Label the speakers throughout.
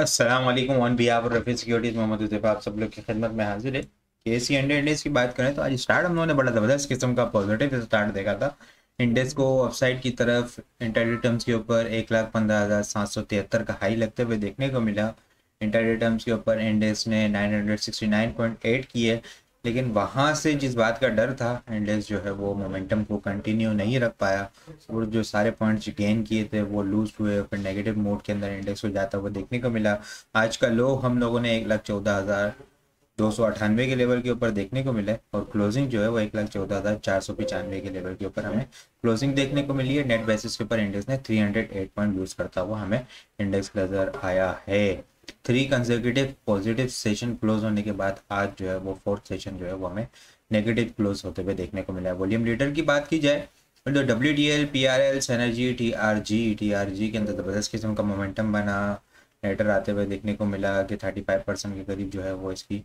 Speaker 1: अस्सलाम वालेकुम on behalf of Rafi securities Mohammad Huzaifa आप सब लोग की खिदमत में हाजिर है। केसी इंडेक्स की बात करें तो आज स्टार्ट हम लोगों ने बड़ा ज़बरदस्त किस्म का पॉजिटिव स्टार्ट देखा था। इंडेक्स को अपसाइड की तरफ इंटरडे टर्म्स के ऊपर 1,15,773 का हाई लगते हुए देखने को मिला। इंटरडे टर्म्स के ऊपर इंडेक्स ने 969.8 की है, लेकिन वहाँ से जिस बात का डर था इंडेक्स जो है वो मोमेंटम को कंटिन्यू नहीं रख पाया और जो सारे पॉइंट्स गेन किए थे वो लूज हुए, फिर नेगेटिव मोड के अंदर इंडेक्स को जाता हुआ देखने को मिला। आज का लो हम लोगों ने 1,14,298 के लेवल के ऊपर देखने को मिला है और क्लोजिंग जो है वो 1,14,495 के लेवल के ऊपर हमें क्लोजिंग देखने को मिली है। नेट बेसिस के ऊपर इंडेक्स ने 308 पॉइंट लूज करता हुआ हमें इंडेक्स नजर आया है। 3 कंसेक्यूटिव पॉजिटिव सेशन क्लोज होने के बाद आज जो है वो फोर्थ सेशन जो है वो हमें नेगेटिव क्लोज होते हुए देखने को मिला है। वॉल्यूम लीडर की बात की जाए तो WDL, PRL, energy, T R G के अंदर ज़बरदस्त किस्म का मोमेंटम बना लेटर आते हुए देखने को मिला कि 35% के करीब जो है वो इसकी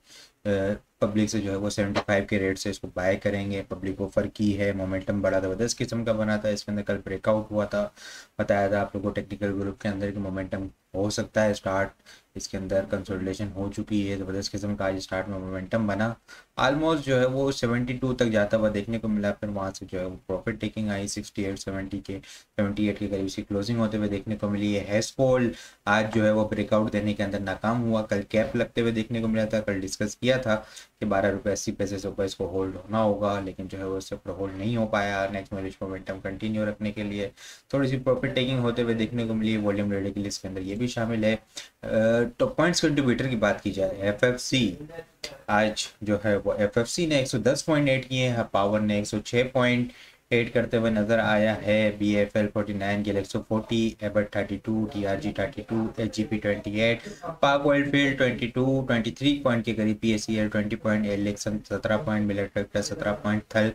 Speaker 1: पब्लिक से जो है वो 75 के रेट से इसको बाय करेंगे। पब्लिक ऑफर की है, मोमेंटम बड़ा ज़बरदस्त किस्म का बना था। इसके अंदर कल ब्रेकआउट हुआ था, बताया था आप लोगों को टेक्निकल ग्रुप के अंदर कि मोमेंटम हो सकता है स्टार्ट। इसके अंदर कंसोलिडेशन हो चुकी है, ज़बरदस्त किस्म का आज स्टार्ट में मोमेंटम बना। ऑलमोस्ट जो है वो 72 तक जाता हुआ देखने को मिला, फिर वहाँ से जो है वो प्रॉफिट टेकिंग आई 78 के करीब सी क्लोजिंग होते हुए देखने को मिली है। हेस्पोल आज जो है वो ब्रेकआउट देने के अंदर नाकाम हुआ, कल कैप लगते हुए देखने को मिला था। कल डिस्कस किया था कि 12 रुपये 80 पैसे से ऊपर इसको होल्ड होना होगा, लेकिन जो है वो उससे होल्ड नहीं हो पाया। नेक्स्ट बुलिश मोमेंटम कंटिन्यू रखने के लिए थोड़ी सी प्रॉफिट टेकिंग होते हुए देखने को मिली। वॉल्यूम रेडी की लिस्ट के अंदर ये भी शामिल है। तो पॉइंट्स कंट्रीब्यूटर की बात की जाए, FFC आज जो है वो FFC ने 110.8 किए हैं, पावर ने 106.8 करते हुए नजर आया है। BFL 49, Glaxo 40, Abbott 32, TRG 32, HGP 28, पाक ऑयल फील्ड 23 पॉइंट के करीब, PACL 20 point, election 17 point, millet tractor 17 point, थल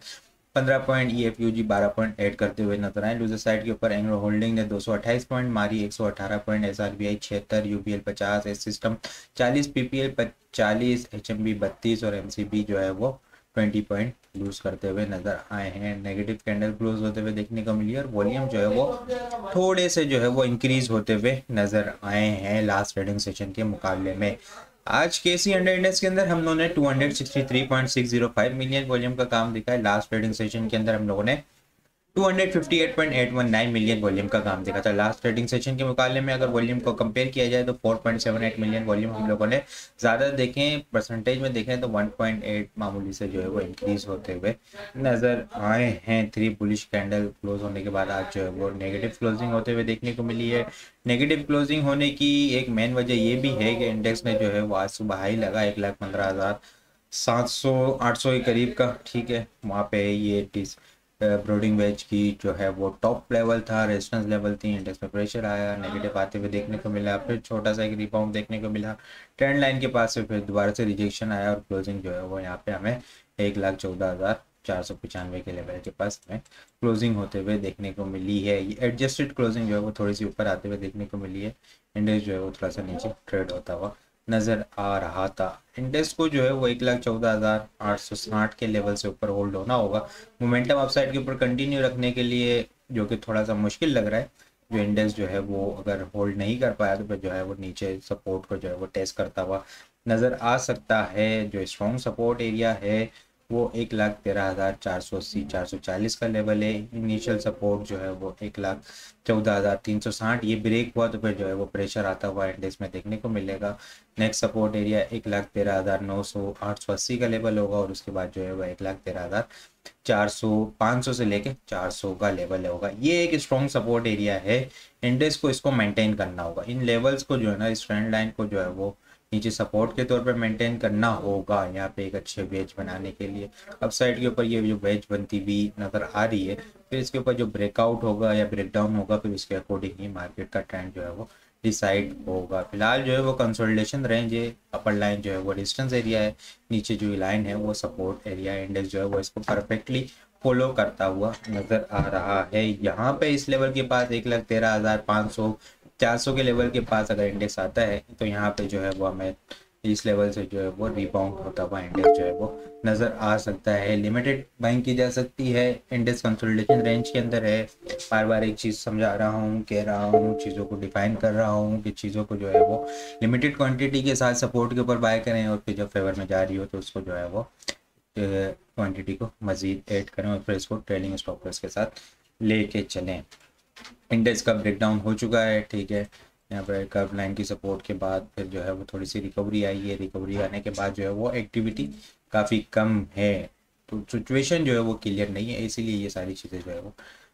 Speaker 1: 15 पॉइंट, EFUG 12 पॉइंट ऐड करते हुए नजर आए। लूजर साइड के ऊपर एंग्लो होल्डिंग ने 228 पॉइंट मारी, 118 point, SRBI 76, UBL 50, S system 40, PPL 40, HMB 32 और MCB जो है वो 20 पॉइंट लूज करते हुए नजर आए हैं। नेगेटिव कैंडल क्लोज होते हुए देखने को मिली और वॉल्यूम जो है वो थोड़े से जो है वो इंक्रीज होते हुए नजर आए हैं लास्ट ट्रेडिंग सेशन के मुकाबले में। आज केसी अंडर इंडेक्स के अंदर हम लोगों ने 263.605 मिलियन वॉल्यूम का काम दिखा है। लास्ट ट्रेडिंग सेशन के अंदर हम लोगों ने 258.819 मिलियन वॉल्यूम का काम दिखा था। लास्ट ट्रेडिंग सेशन के मुकाबले में अगर वॉल्यूम को कंपेयर किया जाए तो 4.78 मिलियन वॉल्यूम हम लोगों ने ज़्यादा देखें। परसेंटेज में देखें तो 1.8 मामूली से जो है वो इंक्रीज होते हुए नज़र आए हैं। 3 बुलिश कैंडल क्लोज होने के बाद आज जो है वो नेगेटिव क्लोजिंग होते हुए देखने को मिली है। नेगेटिव क्लोजिंग होने की एक मेन वजह ये भी है कि इंडेक्स में जो है वो आज सुबह हाई लगा 1,15,700 800 के करीब का, ठीक है। वहाँ पे ये ब्रोडिंग वेज की जो है वो टॉप लेवल था, रेजिस्टेंस लेवल थी। इंडेक्स में प्रेशर आया, नेगेटिव आते हुए देखने को मिला, फिर छोटा सा एक रिबाउंड देखने को मिला ट्रेंड लाइन के पास से, फिर दोबारा से रिजेक्शन आया और क्लोजिंग जो है वो यहाँ पे हमें 1,14,495 के लेवल के पास हमें क्लोजिंग होते हुए देखने को मिली है। ये एडजस्टेड क्लोजिंग जो है वो थोड़ी सी ऊपर आते हुए देखने को मिली है। इंडेक्स जो है वो थोड़ा सा नीचे ट्रेड होता हुआ नजर आ रहा था। इंडेक्स को जो है वो 1,14,860 के लेवल से ऊपर होल्ड होना होगा। मोमेंटम अपसाइड के ऊपर कंटिन्यू रखने के लिए, जो कि थोड़ा सा मुश्किल लग रहा है। जो इंडेक्स जो है वो अगर होल्ड नहीं कर पाया तो फिर जो है वो नीचे सपोर्ट को जो है वो टेस्ट करता हुआ नज़र आ सकता है। जो स्ट्रॉन्ग सपोर्ट एरिया है वो 1,13,480 440 का लेवल है। इनिशियल सपोर्ट जो है वो 1,14,360, ये ब्रेक हुआ तो फिर जो है वो प्रेशर आता हुआ इंडेक्स में देखने को मिलेगा। नेक्स्ट सपोर्ट एरिया 1,13,900 880 का लेवल होगा और उसके बाद जो है वो 1,13,400 500 से लेके 400 का लेवल होगा। ये एक स्ट्रॉन्ग सपोर्ट एरिया है, इंडेक्स को इसको मेंटेन करना होगा। इन लेवल्स को जो है ना, इस ट्रेंड लाइन को जो है वो नीचे सपोर्ट के तौर पर मेंटेन करना होगा यहाँ पे एक अच्छे वेज बनाने के लिए। अब साइड के ऊपर ये जो वेज बनती हुई नज़र आ रही है, फिर इसके ऊपर जो ब्रेकआउट होगा या ब्रेकडाउन होगा फिर उसके अकॉर्डिंग ही मार्केट का ट्रेंड जो है वो डिसाइड होगा। फिलहाल जो है वो कंसोलिडेशन रेंज है, अपर लाइन जो है वो डिस्टेंस एरिया है, नीचे जो लाइन है वो सपोर्ट एरिया। इंडेक्स जो है वो इसको परफेक्टली फॉलो करता हुआ नजर आ रहा है। यहाँ पे इस लेवल के पास 1,13,500 400 के लेवल के पास अगर इंडेक्स आता है तो यहाँ पे जो है वो हमें इस लेवल से जो है वो रिबाउंड होता हुआ इंडेक्स जो है वो नज़र आ सकता है। लिमिटेड बाइंग की जा सकती है, इंडेक्स कंसोलिडेशन रेंज के अंदर है। बार बार एक चीज़ समझा रहा हूँ, कह रहा हूँ, चीज़ों को डिफाइन कर रहा हूँ कि चीज़ों को जो है वो लिमिटेड क्वांटिटी के साथ सपोर्ट के ऊपर बाय करें, और फिर जब फेवर में जा रही हो तो उसको जो है वो क्वांटिटी को मज़ीद ऐड करें और फिर इसको ट्रेलिंग स्टॉप लॉस के साथ लेके चलें। इंडेक्स का ब्रेकडाउन हो चुका है, ठीक है। यहाँ पर कर्व लाइन की सपोर्ट के बाद फिर जो है वो थोड़ी सी रिकवरी आई है। रिकवरी आने के बाद जो है वो एक्टिविटी काफ़ी कम है, तो सिचुएशन जो है वो क्लियर नहीं है, इसीलिए ये सारी चीज़ें जो है वो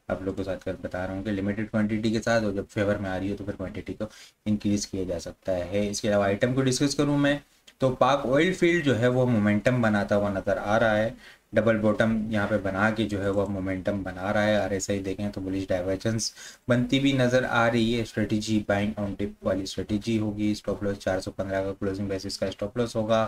Speaker 1: आप लोगों के साथ कर बता रहा हूँ कि लिमिटेड क्वांटिटी के साथ, और जब फेवर में आ रही हो तो फिर क्वांटिटी को इंक्रीज़ किया जा सकता है। इसके अलावा आइटम को डिस्कस करूँ मैं, तो पाक ऑयल फील्ड जो है वो मोमेंटम बनाता हुआ नज़र आ रहा है। डबल बॉटम यहाँ पे बना के जो है वो मोमेंटम बना रहा है। आरएसआई देखें तो बुलिश डाइवर्जेंस बनती भी नज़र आ रही है। स्ट्रेटेजी बाइंग ऑन टिप वाली स्ट्रेटेजी होगी। स्टॉप लॉस 415 का क्लोजिंग बेसिस का स्टॉप लॉस होगा।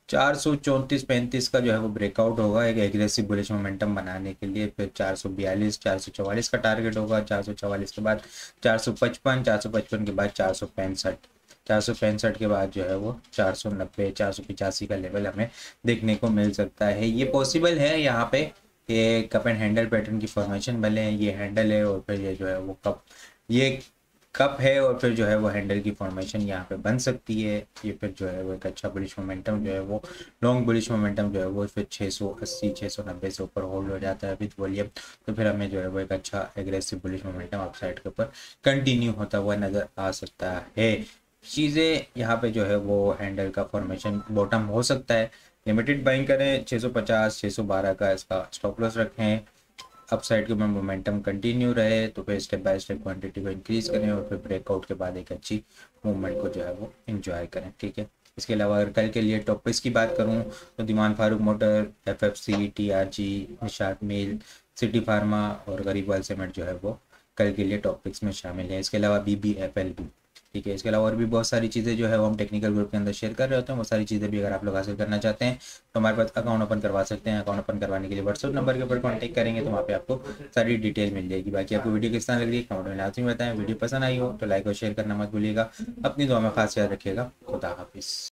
Speaker 1: 434-35 का जो है वो ब्रेकआउट होगा एक एग्रेसिव बुलिश मोमेंटम बनाने के लिए। फिर 442 444 का टारगेट होगा। 444 के बाद 455, 455 के बाद 465, 465 के बाद जो है वो 490 485 का लेवल हमें देखने को मिल सकता है। ये पॉसिबल है यहाँ पे कि कप एंड हैंडल पैटर्न की फॉर्मेशन बने। ये हैंडल है और फिर ये जो है वो कप, ये कप है और फिर जो है वो हैंडल की फॉर्मेशन यहाँ पे बन सकती है। ये फिर जो है वो एक अच्छा बुलिश मोमेंटम जो है वो लॉन्ग बुलिश मोमेंटम जो है वो फिर 680 690 से ऊपर होल्ड हो जाता है विद वॉल्यूम, तो फिर हमें जो है वो एक अच्छा एग्रेसिव बुलिश मोमेंटम अपसाइड के ऊपर कंटिन्यू होता हुआ नज़र आ सकता है। चीज़ें यहाँ पे जो है वो हैंडल का फॉर्मेशन बॉटम हो सकता है। लिमिटेड बाइंग करें, 650 612 का इसका स्टॉप लॉस रखें। अपसाइड के ऊपर मोमेंटम कंटिन्यू रहे तो फिर स्टेप बाय स्टेप क्वांटिटी को इंक्रीज करें और फिर ब्रेकआउट के बाद एक अच्छी मूवमेंट को जो है वो एंजॉय करें, ठीक है। इसके अलावा अगर कल के लिए टॉपिक्स की बात करूं तो Dewan Farooq motor, FFC, TRG, Nishat mill, city pharma और गरीबवाल सीमेंट जो है वो कल के लिए टॉपिक्स में शामिल है। इसके अलावा बीबीएफएल भी, ठीक है। इसके अलावा और भी बहुत सारी चीज़ें जो है वो हम टेक्निकल ग्रुप के अंदर शेयर कर रहे होते हैं। वो सारी चीज़ें भी अगर आप लोग हासिल करना चाहते हैं तो हमारे पास अकाउंट ओपन करवा सकते हैं। अकाउंट ओपन करवाने के लिए व्हाट्सएप नंबर के ऊपर कॉन्टैक्ट करेंगे तो वहाँ पे आपको सारी डिटेल मिल जाएगी। बाकी आपको वीडियो किस तरह लग रही है कमेंट में लाजमी बताएं। वीडियो पसंद आई हो तो लाइक और शेयर करना मत भूलिएगा। अपनी दुआ में खास याद रखिएगा। खुदा हाफिज़।